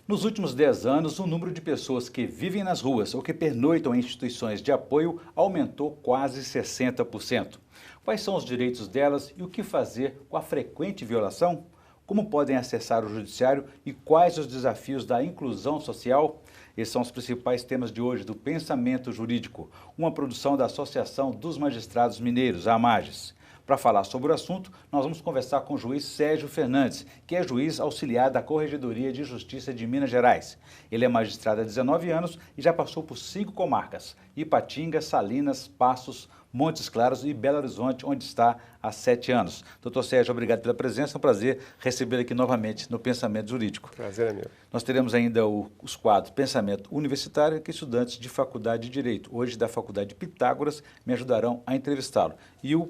Nos últimos 10 anos, o número de pessoas que vivem nas ruas ou que pernoitam em instituições de apoio aumentou quase 60%. Quais são os direitos delas e o que fazer com a frequente violação? Como podem acessar o judiciário e quais os desafios da inclusão social? Esses são os principais temas de hoje do Pensamento Jurídico, uma produção da Associação dos Magistrados Mineiros, a AMAGES. Para falar sobre o assunto, nós vamos conversar com o juiz Sérgio Fernandes, que é juiz auxiliar da Corregedoria de Justiça de Minas Gerais. Ele é magistrado há 19 anos e já passou por 5 comarcas: Ipatinga, Salinas, Passos, Montes Claros e Belo Horizonte, onde está há 7 anos. Doutor Sérgio, obrigado pela presença, é um prazer recebê-lo aqui novamente no Pensamento Jurídico. Prazer é meu. Nós teremos ainda os quadros Pensamento Universitário, que estudantes de Faculdade de Direito, hoje da Faculdade de Pitágoras, me ajudarão a entrevistá-lo. E o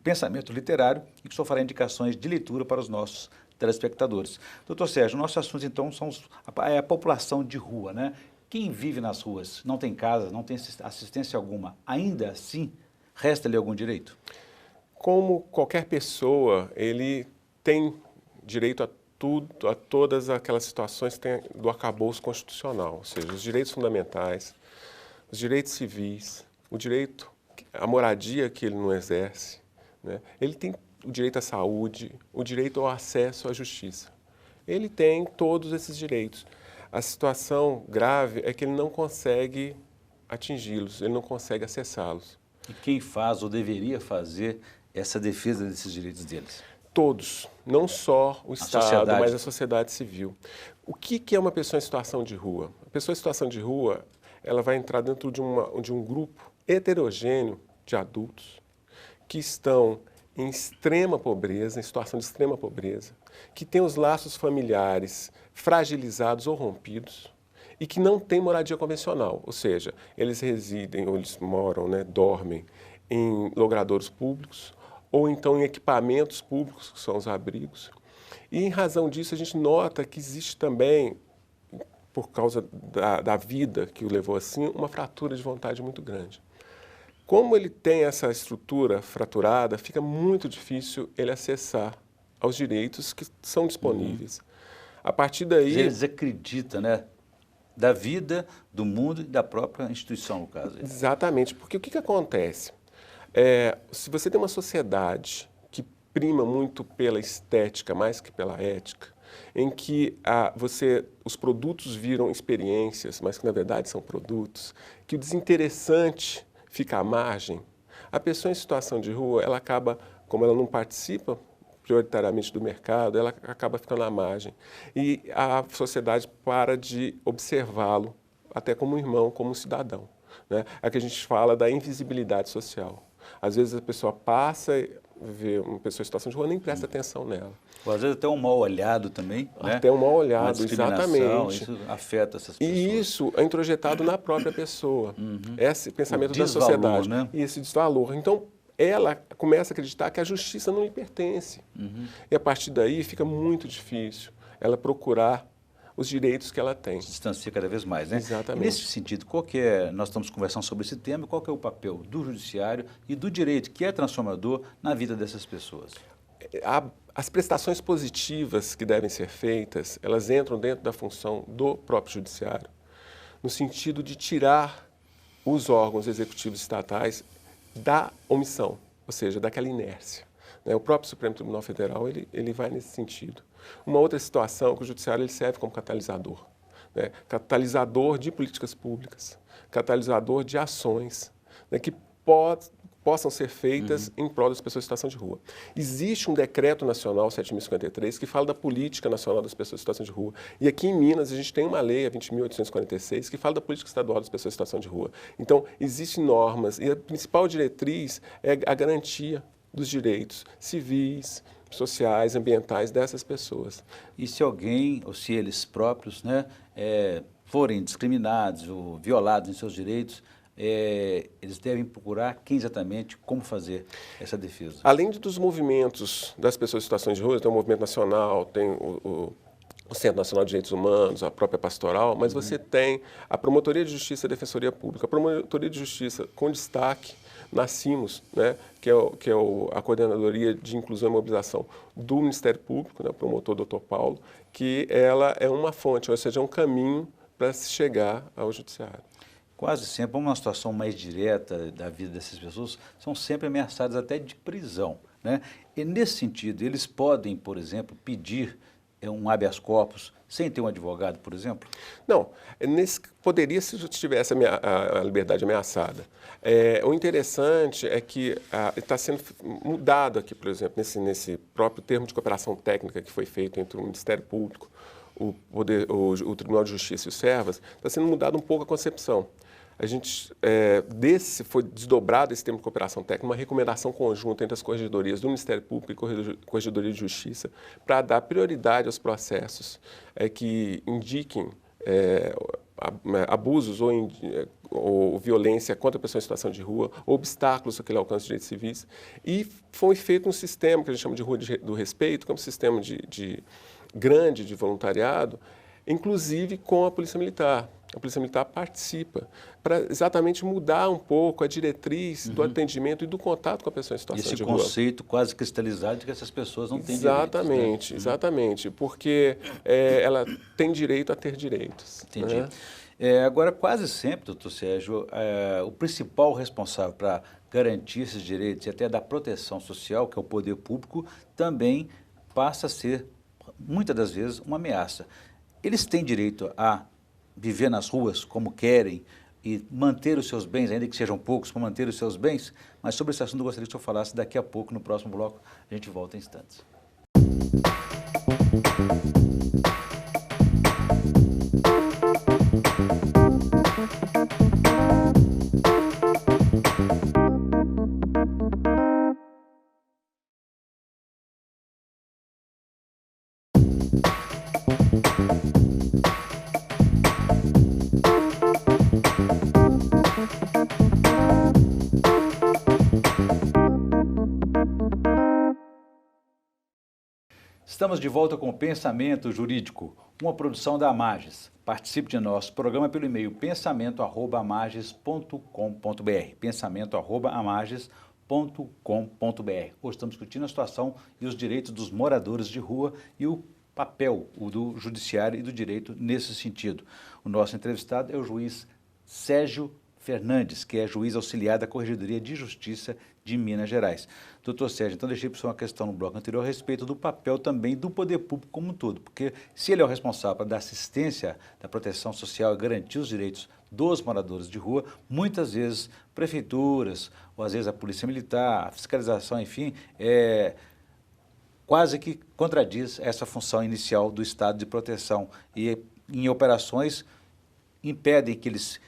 Pensamento Literário, em que o senhor fará indicações de leitura para os nossos telespectadores. Doutor Sérgio, o nosso assunto então é a população de rua, né? Quem vive nas ruas, não tem casa, não tem assistência alguma, ainda assim, resta-lhe algum direito? Como qualquer pessoa, ele tem direito a tudo, a todas aquelas situações que tem do arcabouço constitucional, ou seja, os direitos fundamentais, os direitos civis, o direito à moradia que ele não exerce, né? Ele tem o direito à saúde, o direito ao acesso à justiça. Ele tem todos esses direitos. A situação grave é que ele não consegue atingi-los, ele não consegue acessá-los. E quem faz ou deveria fazer essa defesa desses direitos deles? Todos, não só o Estado, sociedade. mas a sociedade civil. O que é uma pessoa em situação de rua? A pessoa em situação de rua, ela vai entrar dentro de um grupo heterogêneo de adultos que estão em extrema pobreza, em situação de extrema pobreza, que têm os laços familiares fragilizados ou rompidos e que não têm moradia convencional, ou seja, eles residem ou eles moram, né, dormem em logradouros públicos ou então em equipamentos públicos, que são os abrigos. E em razão disso a gente nota que existe também, por causa da vida que o levou assim, uma fratura de vontade muito grande. Como ele tem essa estrutura fraturada, fica muito difícil ele acessar aos direitos que são disponíveis. A partir daí... Ele desacredita, né, da vida, do mundo e da própria instituição, no caso. Exatamente, porque o que acontece? Se você tem uma sociedade que prima muito pela estética mais que pela ética, em que os produtos viram experiências, mas que na verdade são produtos, que o desinteressante fica à margem, a pessoa em situação de rua, ela acaba, como ela não participa prioritariamente do mercado, ela acaba ficando à margem. E a sociedade para de observá-lo, até como um irmão, como um cidadão, né? É que a gente fala da invisibilidade social. Às vezes a pessoa passa, vê uma pessoa em situação de rua, nem presta atenção nela. Ou às vezes até um mal olhado também, né? Até um mal olhado, uma discriminação, exatamente. Isso afeta essas pessoas. E isso é introjetado na própria pessoa. Esse pensamento da desvalor, sociedade. né? E esse desvalor. Então, ela começa a acreditar que a justiça não lhe pertence. E a partir daí fica muito difícil ela procurar os direitos que ela tem. Se distancia cada vez mais, né? Exatamente. E nesse sentido, nós estamos conversando sobre esse tema, qual que é o papel do judiciário e do direito, que é transformador na vida dessas pessoas? As prestações positivas que devem ser feitas, elas entram dentro da função do próprio judiciário, no sentido de tirar os órgãos executivos estatais da omissão, ou seja, daquela inércia, né? O próprio Supremo Tribunal Federal, ele vai nesse sentido. Uma outra situação é que o judiciário ele serve como catalisador, né? Catalisador de políticas públicas, catalisador de ações, né, que possam ser feitas em prol das pessoas em situação de rua. Existe um decreto nacional 7.053 que fala da política nacional das pessoas em situação de rua. E aqui em Minas a gente tem uma lei, a 20.846, que fala da política estadual das pessoas em situação de rua. Então, existem normas e a principal diretriz é a garantia dos direitos civis, sociais, ambientais dessas pessoas. E se alguém, ou se eles próprios, né, forem discriminados ou violados em seus direitos, eles devem procurar quem exatamente, como fazer essa defesa? Além dos movimentos das pessoas em situações de rua, tem o movimento nacional, tem o Centro Nacional de Direitos Humanos, a própria pastoral, mas você tem a Promotoria de Justiça e a Defensoria Pública. A Promotoria de Justiça com destaque na CIMOS, né, que é a Coordenadoria de Inclusão e Mobilização do Ministério Público, né, o promotor Dr. Paulo, que ela é uma fonte, ou seja, é um caminho para se chegar ao judiciário. Quase sempre, uma situação mais direta da vida dessas pessoas, são sempre ameaçadas até de prisão, né? E nesse sentido, eles podem, por exemplo, pedir um habeas corpus sem ter um advogado, por exemplo? Não, poderia se tivesse a liberdade ameaçada. O interessante é que está sendo mudado aqui, por exemplo, nesse próprio termo de cooperação técnica que foi feito entre o Ministério Público, o Tribunal de Justiça e o Servas, está sendo mudado um pouco a concepção. A gente, foi desdobrado esse termo de cooperação técnica, uma recomendação conjunta entre as corregedorias do Ministério Público e Corregedoria de Justiça para dar prioridade aos processos que indiquem abusos ou violência contra a pessoa em situação de rua, ou obstáculos àquele alcance de direitos civis. E foi feito um sistema que a gente chama de Rua do Respeito, que é um sistema grande de voluntariado, inclusive com a Polícia Militar. A Polícia Militar participa para exatamente mudar um pouco a diretriz do atendimento e do contato com a pessoa em situação de rua. Esse conceito quase cristalizado de que essas pessoas não têm exatamente, direitos. Né? Exatamente, porque ela tem direito a ter direitos. Entendi. Né? Agora, quase sempre, doutor Sérgio, o principal responsável para garantir esses direitos e até da proteção social, que é o poder público, também passa a ser, muitas das vezes, uma ameaça. Eles têm direito a viver nas ruas como querem e manter os seus bens, ainda que sejam poucos, para manter os seus bens, mas sobre esse assunto eu gostaria que o senhor falasse daqui a pouco, no próximo bloco, a gente volta em instantes. Estamos de volta com o Pensamento Jurídico, uma produção da Amages. Participe de nosso programa pelo e-mail pensamento@amages.com.br, pensamento@amages.com.br. Hoje estamos discutindo a situação e os direitos dos moradores de rua e o papel do judiciário e do direito nesse sentido. O nosso entrevistado é o juiz Sérgio Fernandes, que é juiz auxiliar da Corregedoria de Justiça de Minas Gerais. Doutor Sérgio, então deixei para o senhor uma questão no bloco anterior a respeito do papel também do poder público como um todo, porque se ele é o responsável para dar assistência da proteção social e garantir os direitos dos moradores de rua, muitas vezes prefeituras, ou às vezes a polícia militar, a fiscalização, enfim, quase que contradiz essa função inicial do Estado de proteção e em operações impedem que eles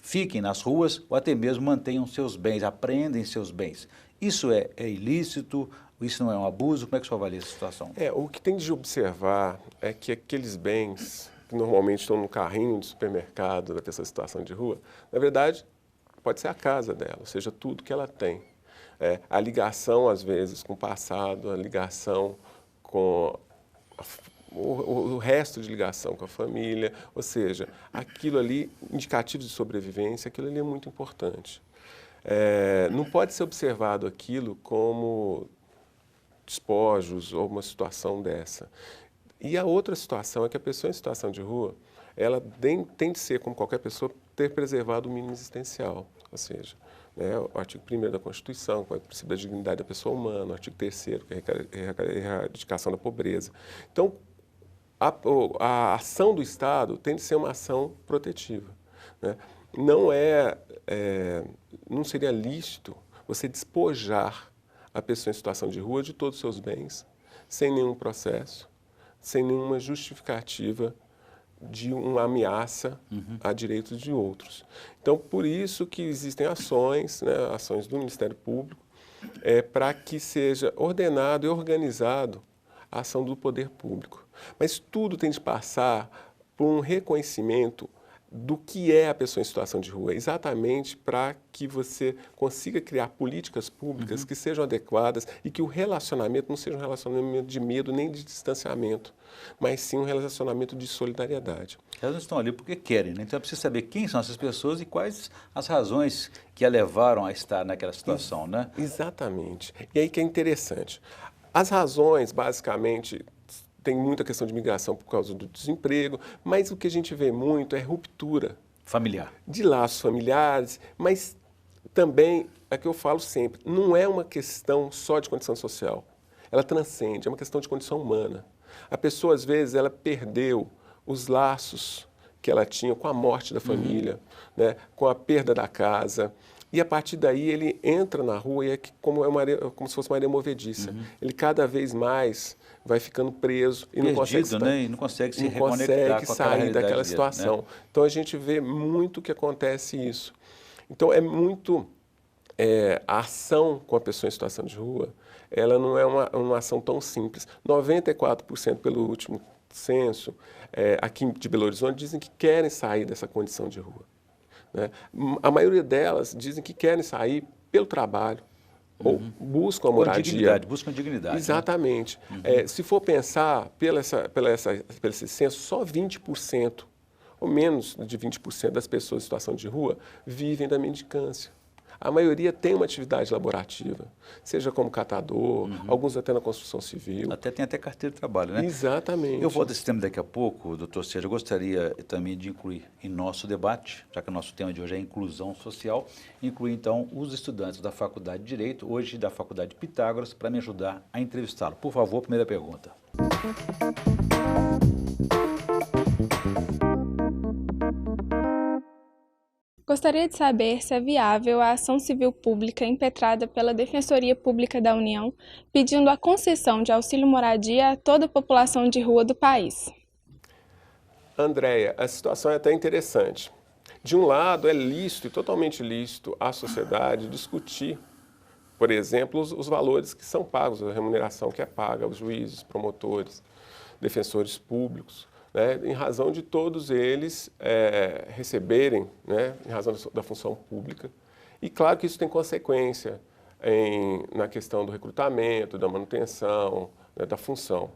fiquem nas ruas ou até mesmo mantenham seus bens, apreendem seus bens. Isso é ilícito? Isso não é um abuso? Como é que o senhor avalia essa situação? O que tem de observar é que aqueles bens que normalmente estão no carrinho de supermercado da pessoa em situação de rua, na verdade, pode ser a casa dela, ou seja, tudo que ela tem. A ligação, às vezes, com o passado, a ligação com o resto de ligação com a família, ou seja, aquilo ali, indicativos de sobrevivência, aquilo ali é muito importante. Não pode ser observado aquilo como despojos ou uma situação dessa. E a outra situação é que a pessoa em situação de rua, ela tem de ser, como qualquer pessoa, ter preservado o mínimo existencial, ou seja, o artigo 1º da Constituição, que é o princípio da dignidade da pessoa humana, o artigo 3º, que é a erradicação da pobreza. Então, a ação do Estado tem de ser uma ação protetiva. Né? Não seria lícito você despojar a pessoa em situação de rua de todos os seus bens, sem nenhum processo, sem nenhuma justificativa de uma ameaça a direitos de outros. Então, por isso que existem ações, ações do Ministério Público, para que seja ordenado e organizado a ação do poder público. Mas tudo tem de passar por um reconhecimento do que é a pessoa em situação de rua, exatamente para que você consiga criar políticas públicas que sejam adequadas e que o relacionamento não seja um relacionamento de medo nem de distanciamento, mas sim um relacionamento de solidariedade. Elas não estão ali porque querem, né? Então é preciso saber quem são essas pessoas e quais as razões que a levaram a estar naquela situação, né? Exatamente. E aí que é interessante. As razões, basicamente, tem muita questão de migração por causa do desemprego, mas o que a gente vê muito é ruptura Familiar. de laços familiares, mas também, é que eu falo sempre, não é uma questão só de condição social. Ela transcende, é uma questão de condição humana. A pessoa, às vezes, ela perdeu os laços que ela tinha com a morte da família, né, com a perda da casa. E a partir daí ele entra na rua e é como se fosse uma areia movediça. Ele cada vez mais vai ficando preso e não consegue, né? E não consegue se não reconectar consegue com aquela sair realidade daquela dele, situação. né? Então a gente vê muito que acontece isso. Então é muito a ação com a pessoa em situação de rua, ela não é uma ação tão simples. 94% pelo último censo aqui de Belo Horizonte dizem que querem sair dessa condição de rua, né? A maioria delas dizem que querem sair pelo trabalho ou buscam a moradia. Buscam dignidade. Exatamente. Né? Se for pensar pelo esse censo, só 20% ou menos de 20% das pessoas em situação de rua vivem da mendicância. A maioria tem uma atividade laborativa, seja como catador, alguns até na construção civil. Tem até carteira de trabalho, né? Exatamente. Eu volto a esse tema daqui a pouco, doutor Sérgio. Eu gostaria também de incluir em nosso debate, já que o nosso tema de hoje é inclusão social, incluir então os estudantes da Faculdade de Direito, hoje da Faculdade Pitágoras, para me ajudar a entrevistá-lo. Por favor, primeira pergunta. Gostaria de saber se é viável a ação civil pública impetrada pela Defensoria Pública da União pedindo a concessão de auxílio moradia a toda a população de rua do país. Andréia, a situação é até interessante. De um lado, é lícito e totalmente lícito à sociedade discutir, por exemplo, os valores que são pagos, a remuneração que é paga aos juízes, promotores, defensores públicos, né, em razão de todos eles receberem, né, em razão da função pública. E claro que isso tem consequência na questão do recrutamento, da manutenção, né, da função.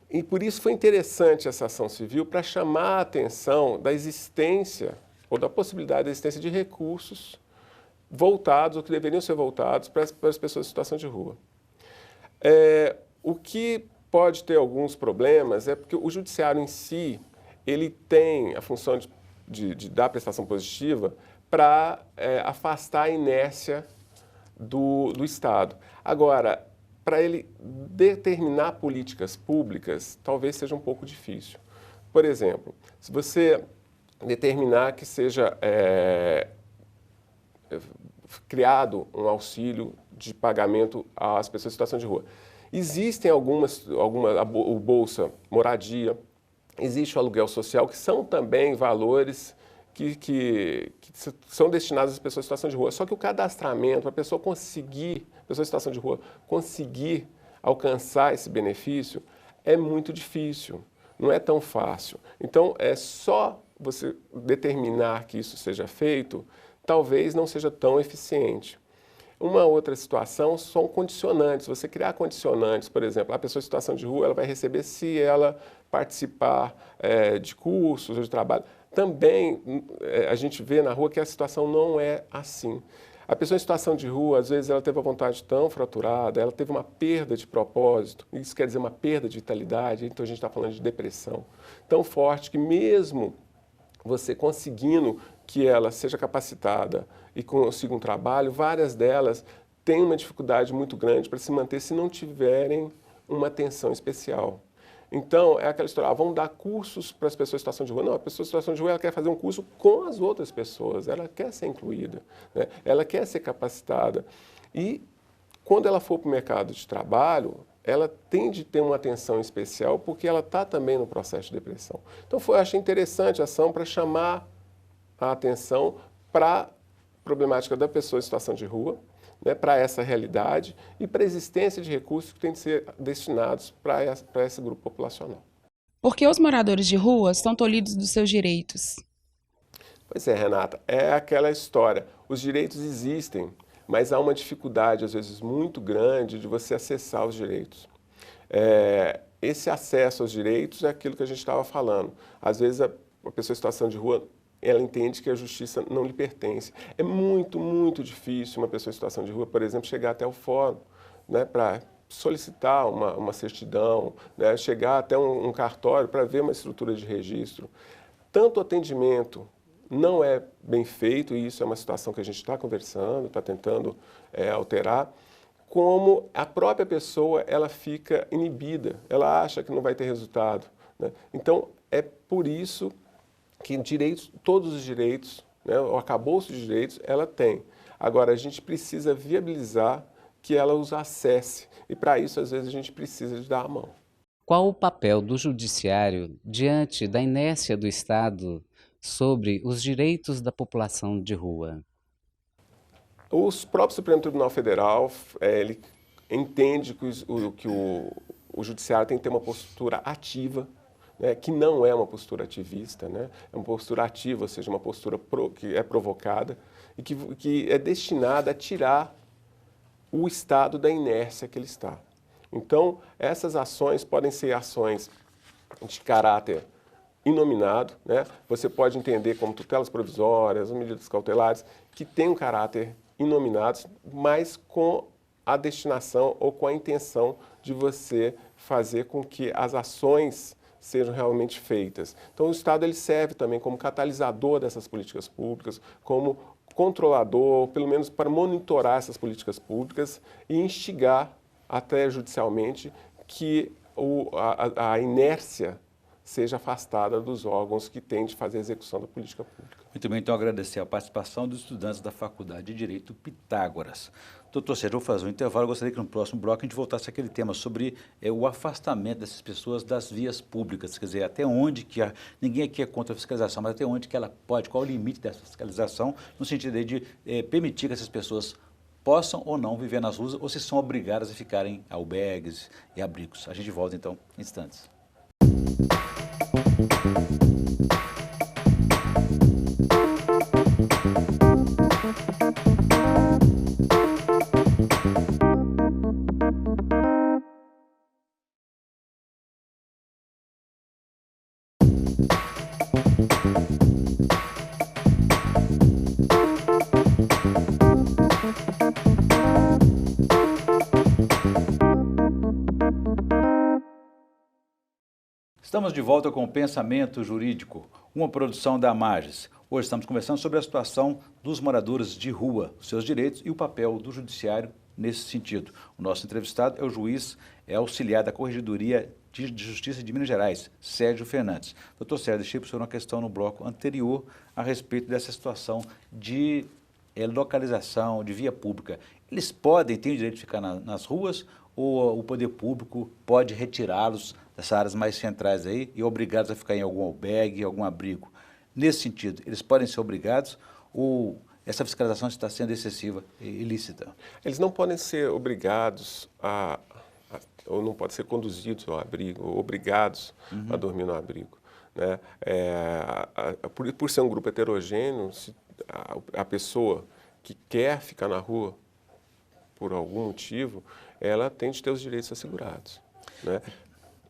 E por isso foi interessante essa ação civil para chamar a atenção da existência ou da possibilidade da existência de recursos voltados, ou que deveriam ser voltados para as pessoas em situação de rua. O que pode ter alguns problemas é porque o judiciário em si, ele tem a função de dar prestação positiva para afastar a inércia do Estado. Agora, para ele determinar políticas públicas, talvez seja um pouco difícil. Por exemplo, se você determinar que seja criado um auxílio de pagamento às pessoas em situação de rua. Existem o Bolsa Moradia, existe o aluguel social, que são também valores que são destinados às pessoas em situação de rua. Só que o cadastramento, para a pessoa em situação de rua, conseguir alcançar esse benefício, é muito difícil, não é tão fácil. Então, é só você determinar que isso seja feito, talvez não seja tão eficiente. Uma outra situação são condicionantes. Você criar condicionantes, por exemplo, a pessoa em situação de rua ela vai receber se ela participar de cursos ou de trabalho. Também a gente vê na rua que a situação não é assim. A pessoa em situação de rua, às vezes, ela teve a vontade tão fraturada, ela teve uma perda de propósito, isso quer dizer uma perda de vitalidade, então a gente está falando de depressão tão forte que mesmo você conseguindo que ela seja capacitada e consiga um trabalho, várias delas têm uma dificuldade muito grande para se manter se não tiverem uma atenção especial. Então, é aquela história, vamos dar cursos para as pessoas em situação de rua. Não, a pessoa em situação de rua ela quer fazer um curso com as outras pessoas, ela quer ser incluída, né? Ela quer ser capacitada. E quando ela for para o mercado de trabalho, ela tem de ter uma atenção especial porque ela está também no processo de depressão. Então, eu achei interessante a ação para chamar a atenção para a problemática da pessoa em situação de rua, né, para essa realidade e para a existência de recursos que têm de ser destinados para esse grupo populacional. Por que os moradores de rua são tolhidos dos seus direitos? Pois é, Renata, é aquela história. Os direitos existem, mas há uma dificuldade, às vezes, muito grande de você acessar os direitos. Esse acesso aos direitos é aquilo que a gente estava falando. Às vezes, a pessoa em situação de rua, ela entende que a justiça não lhe pertence. É muito, muito difícil uma pessoa em situação de rua, por exemplo, chegar até o fórum, né, para solicitar uma certidão, né, chegar até um cartório para ver uma estrutura de registro. Tanto o atendimento não é bem feito, e isso é uma situação que a gente está conversando, está tentando alterar, como a própria pessoa ela fica inibida, ela acha que não vai ter resultado, né? Então, é por isso que direitos, todos os direitos, né, o arcabouço de direitos, ela tem. Agora, a gente precisa viabilizar que ela os acesse, e para isso, às vezes, a gente precisa de dar a mão. Qual o papel do judiciário diante da inércia do Estado sobre os direitos da população de rua? O próprio Supremo Tribunal Federal, ele entende que o judiciário tem que ter uma postura ativa, né, que não é uma postura ativista, né, é uma postura ativa, ou seja, uma postura que é provocada e que é destinada a tirar o Estado da inércia que ele está. Então, essas ações podem ser ações de caráter inominado, né? Você pode entender como tutelas provisórias, medidas cautelares, que têm um caráter inominados, mas com a destinação ou com a intenção de você fazer com que as ações sejam realmente feitas. Então, o Estado ele serve também como catalisador dessas políticas públicas, como controlador, pelo menos para monitorar essas políticas públicas e instigar até judicialmente que a inércia seja afastada dos órgãos que têm de fazer a execução da política pública. Muito bem, então agradecer a participação dos estudantes da Faculdade de Direito Pitágoras. Doutor Sérgio, vou fazer um intervalo, eu gostaria que no próximo bloco a gente voltasse àquele tema sobre o afastamento dessas pessoas das vias públicas, quer dizer, até onde que ninguém aqui é contra a fiscalização, mas até onde que ela pode, qual o limite dessa fiscalização, no sentido de permitir que essas pessoas possam ou não viver nas ruas, ou se são obrigadas a ficarem em albergues e abrigos. A gente volta então em instantes. Estamos de volta com o Pensamento Jurídico, uma produção da Amages. Hoje estamos conversando sobre a situação dos moradores de rua, os seus direitos e o papel do judiciário nesse sentido. O nosso entrevistado é o juiz auxiliar da Corregedoria de Justiça de Minas Gerais, Sérgio Fernandes. Doutor Sérgio, deixei para o senhor uma questão no bloco anterior a respeito dessa situação de localização, de via pública. Eles têm o direito de ficar nas ruas ou o poder público pode retirá-los dessas áreas mais centrais aí e obrigá-los a ficar em algum albergue, algum abrigo? Nesse sentido, eles podem ser obrigados ou essa fiscalização está sendo excessiva e ilícita? Eles não podem ser obrigados ou não podem ser conduzidos ao abrigo, ou obrigados a dormir no abrigo, né? Por ser um grupo heterogêneo, a pessoa que quer ficar na rua por algum motivo, ela tem de ter os direitos assegurados, né?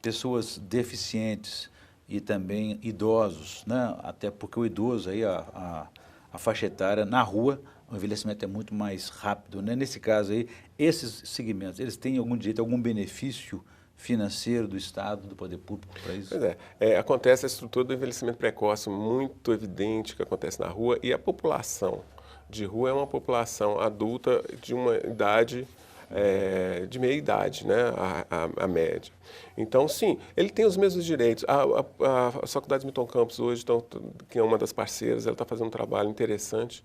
Pessoas deficientes e também idosos, né? Até porque o idoso, aí, a faixa etária na rua, o envelhecimento é muito mais rápido, né? Nesse caso aí, esses segmentos, eles têm algum direito, algum benefício financeiro do Estado, do poder público para isso? Pois acontece a estrutura do envelhecimento precoce muito evidente que acontece na rua, e a população de rua é uma população adulta de uma idade de meia idade, né, a média. Então, sim, ele tem os mesmos direitos. A Faculdade Milton Campos hoje, que é uma das parceiras, ela está fazendo um trabalho interessante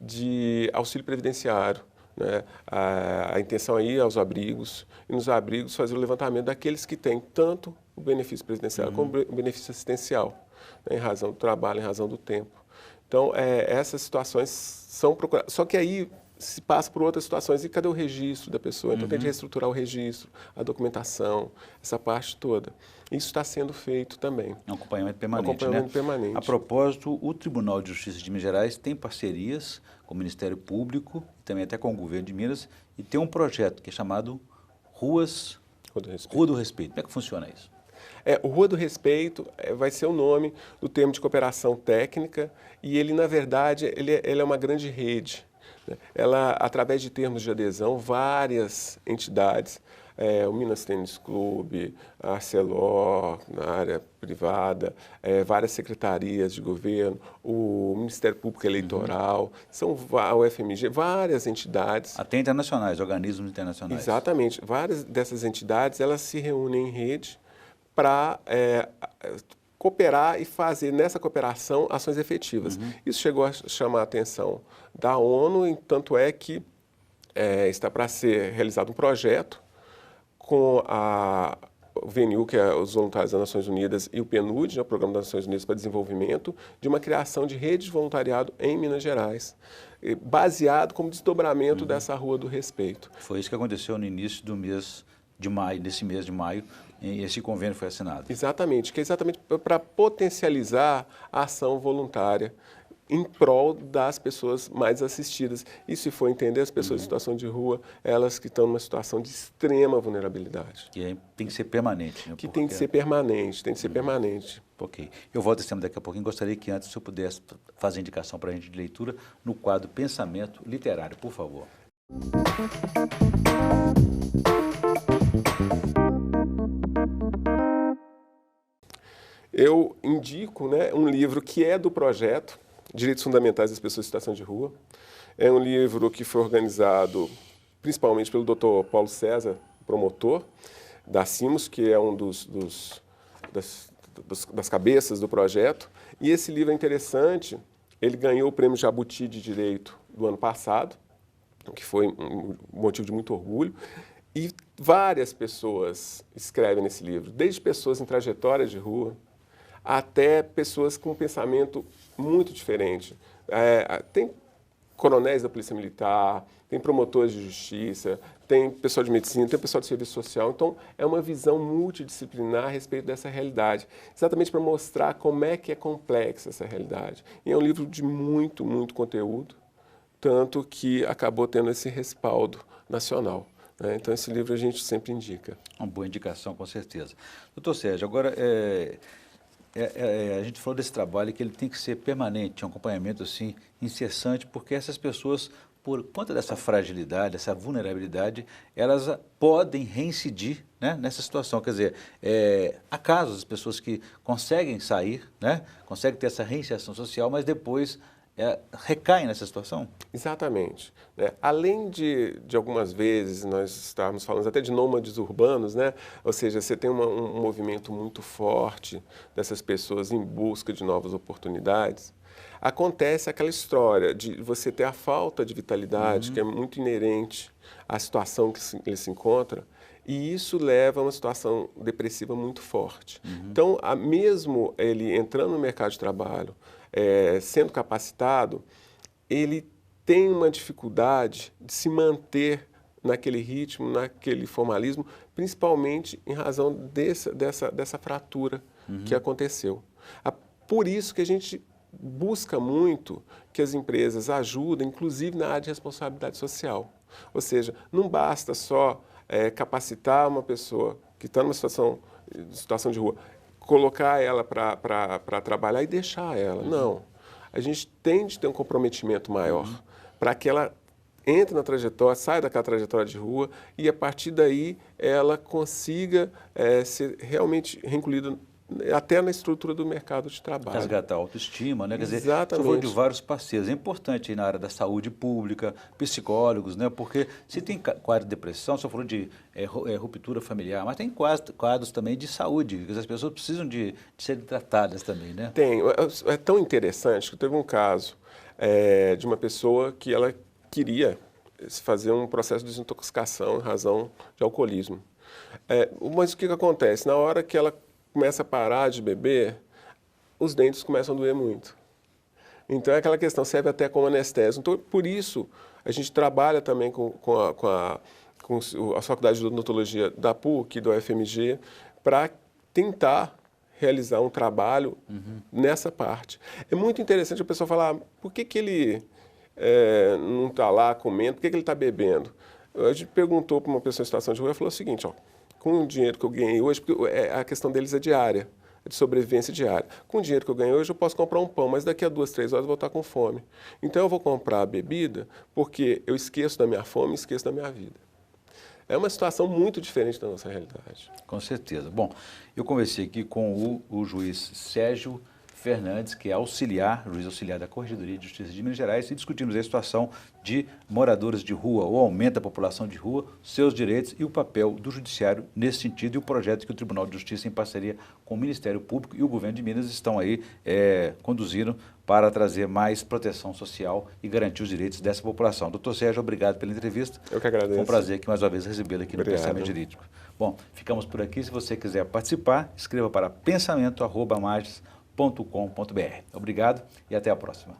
de auxílio previdenciário, né? A intenção aí é aos abrigos, e nos abrigos fazer o levantamento daqueles que têm tanto o benefício previdenciário como o benefício assistencial, né, em razão do trabalho, em razão do tempo. Então, essas situações são procuradas. Só que aí se passa por outras situações. E cadê o registro da pessoa? Então tem que reestruturar o registro, a documentação, essa parte toda. Isso está sendo feito também. É um acompanhamento permanente, Acompanhamento né? permanente. A propósito, o Tribunal de Justiça de Minas Gerais tem parcerias com o Ministério Público, também até com o governo de Minas, e tem um projeto que é chamado Rua do Respeito. Como é que funciona isso? O Rua do Respeito vai ser o nome do termo de cooperação técnica e ele, na verdade, ele é uma grande rede. Ela, através de termos de adesão, várias entidades, o Minas Tênis Clube, a Arcelor, na área privada, várias secretarias de governo, o Ministério Público Eleitoral, a UFMG, várias entidades. Até internacionais, organismos internacionais. Exatamente. Várias dessas entidades, elas se reúnem em rede para cooperar e fazer nessa cooperação ações efetivas. Isso chegou a chamar a atenção da ONU, tanto é que está para ser realizado um projeto com o VNU, que é os Voluntários das Nações Unidas, e o PNUD, o Programa das Nações Unidas para Desenvolvimento, de uma criação de rede de voluntariado em Minas Gerais, baseado como desdobramento dessa Rua do Respeito. Foi isso que aconteceu no início do mês de maio, nesse mês de maio, e esse convênio foi assinado. Exatamente, que é exatamente para potencializar a ação voluntária em prol das pessoas mais assistidas. E se for entender, as pessoas em situação de rua, elas que estão numa situação de extrema vulnerabilidade. E aí tem que ser permanente. Né? Que tem que ser permanente, tem que ser permanente. Ok. Eu volto a esse tema daqui a pouquinho. Gostaria que antes, se eu pudesse fazer indicação para a gente de leitura no quadro Pensamento Literário, por favor. Eu indico, né, um livro que é do projeto Direitos Fundamentais das Pessoas em Situação de Rua. É um livro que foi organizado principalmente pelo Dr. Paulo César, promotor da CIMOS, que é um das cabeças do projeto. E esse livro é interessante, ele ganhou o Prêmio Jabuti de Direito do ano passado, que foi um motivo de muito orgulho. E várias pessoas escrevem nesse livro, desde pessoas em trajetória de rua, até pessoas com um pensamento muito diferente. Tem coronéis da Polícia Militar, tem promotores de justiça, tem pessoal de medicina, tem pessoal de serviço social. Então, é uma visão multidisciplinar a respeito dessa realidade, exatamente para mostrar como é que é complexa essa realidade. E é um livro de muito, muito conteúdo, tanto que acabou tendo esse respaldo nacional. Então, esse livro a gente sempre indica. Uma boa indicação, com certeza. Doutor Sérgio, agora, a gente falou desse trabalho que ele tem que ser permanente, um acompanhamento assim, incessante, porque essas pessoas, por conta dessa fragilidade, dessa vulnerabilidade, elas podem reincidir, né, nessa situação. Quer dizer, há casos de pessoas que conseguem sair, né, conseguem ter essa reinserção social, mas depois recaem nessa situação? Exatamente. Além de algumas vezes nós estarmos falando até de nômades urbanos, né? Ou seja, você tem um movimento muito forte dessas pessoas em busca de novas oportunidades, acontece aquela história de você ter a falta de vitalidade, que é muito inerente à situação que ele se encontra, e isso leva a uma situação depressiva muito forte. Então, mesmo ele entrando no mercado de trabalho, sendo capacitado, ele tem uma dificuldade de se manter naquele ritmo, naquele formalismo, principalmente em razão dessa fratura que aconteceu. Por isso que a gente busca muito que as empresas ajudem, inclusive na área de responsabilidade social. Ou seja, não basta só capacitar uma pessoa que está numa situação de rua, colocar ela para trabalhar e deixar ela. Não. A gente tem de ter um comprometimento maior para que ela entre na trajetória, saia daquela trajetória de rua e, a partir daí, ela consiga ser realmente reincluída até na estrutura do mercado de trabalho. Resgatar a autoestima, né? Quer dizer, Exatamente. você falou de vários parceiros. É importante aí na área da saúde pública, psicólogos, né? Porque se tem quadro de depressão, você falou de ruptura familiar, mas tem quadros também de saúde, que as pessoas precisam de serem tratadas também, né? Tem. É tão interessante que teve um caso de uma pessoa que ela queria fazer um processo de desintoxicação em razão de alcoolismo. Mas o que acontece? Na hora que ela começa a parar de beber, os dentes começam a doer muito. Então, aquela questão serve até como anestésico. Então, por isso, a gente trabalha também com a Faculdade de Odontologia da PUC, do UFMG, para tentar realizar um trabalho nessa parte. É muito interessante a pessoa falar, por que ele não está lá comendo, por que ele está bebendo? A gente perguntou para uma pessoa em situação de rua e falou o seguinte, ó, com o dinheiro que eu ganhei hoje, porque a questão deles é diária, é de sobrevivência diária. Com o dinheiro que eu ganhei hoje, eu posso comprar um pão, mas daqui a 2, 3 horas eu vou estar com fome. Então eu vou comprar a bebida porque eu esqueço da minha fome e esqueço da minha vida. É uma situação muito diferente da nossa realidade. Com certeza. Bom, eu conversei aqui com o juiz Sérgio Fernandes, que é juiz auxiliar da Corregedoria de Justiça de Minas Gerais, e discutimos a situação de moradores de rua, o aumento da população de rua, seus direitos e o papel do judiciário nesse sentido, e o projeto que o Tribunal de Justiça, em parceria com o Ministério Público e o Governo de Minas, estão aí conduzindo para trazer mais proteção social e garantir os direitos dessa população. Doutor Sérgio, obrigado pela entrevista. Eu que agradeço. Foi um prazer aqui mais uma vez recebê-lo aqui no Pensamento Jurídico. Bom, ficamos por aqui. Se você quiser participar, escreva para pensamento@magis.com.br. Obrigado e até a próxima.